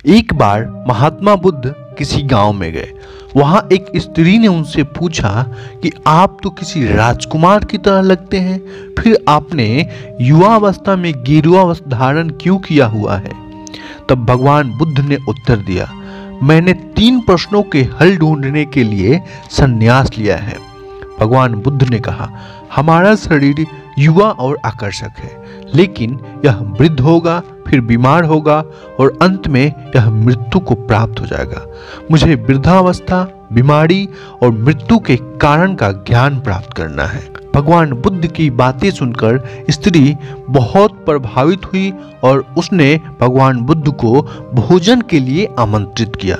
एक बार महात्मा बुद्ध किसी गांव में गए। वहां एक स्त्री ने उनसे पूछा कि आप तो किसी राजकुमार की तरह लगते हैं, फिर आपने युवावस्था में गेरुआ वस्त्र धारण क्यों किया हुआ है? तब भगवान बुद्ध ने उत्तर दिया, मैंने 3 प्रश्नों के हल ढूंढने के लिए संन्यास लिया है। भगवान बुद्ध ने कहा, हमारा शरीर युवा और आकर्षक है, लेकिन यह वृद्ध होगा, फिर बीमार होगा और अंत में यह मृत्यु को प्राप्त हो जाएगा। मुझे वृद्धावस्था, बीमारी और मृत्यु के कारण का ज्ञान प्राप्त करना है। भगवान बुद्ध की बातें सुनकर स्त्री बहुत प्रभावित हुई और उसने भगवान बुद्ध को भोजन के लिए आमंत्रित किया।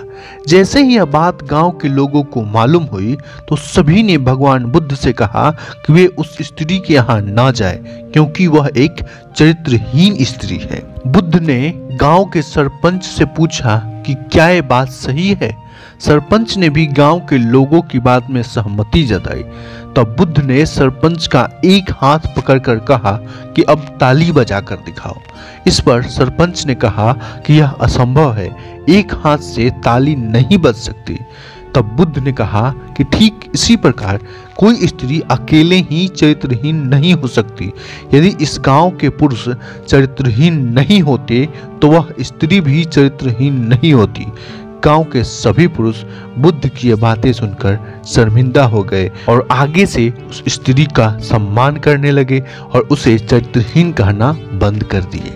जैसे ही यह बात गांव के लोगों को मालूम हुई तो सभी ने भगवान बुद्ध से कहा कि वे उस स्त्री के यहाँ ना जाए, क्योंकि वह एक चरित्रहीन स्त्री है। बुद्ध ने गांव के सरपंच से पूछा कि क्या ये बात सही है? सरपंच ने भी गांव के लोगों की बात में सहमति जताई। तब बुद्ध ने सरपंच का एक हाथ पकड़कर कहा कि अब ताली बजाकर दिखाओ। इस पर सरपंच ने कहा कि यह असंभव है, एक हाथ से ताली नहीं बज सकती। तब बुद्ध ने कहा कि ठीक इसी प्रकार कोई स्त्री अकेले ही चरित्रहीन नहीं हो सकती। यदि इस गांव के पुरुष चरित्रहीन नहीं होते तो वह स्त्री भी चरित्रहीन नहीं होती। गांव के सभी पुरुष बुद्ध की ये बातें सुनकर शर्मिंदा हो गए और आगे से उस स्त्री का सम्मान करने लगे और उसे चरित्रहीन कहना बंद कर दिए।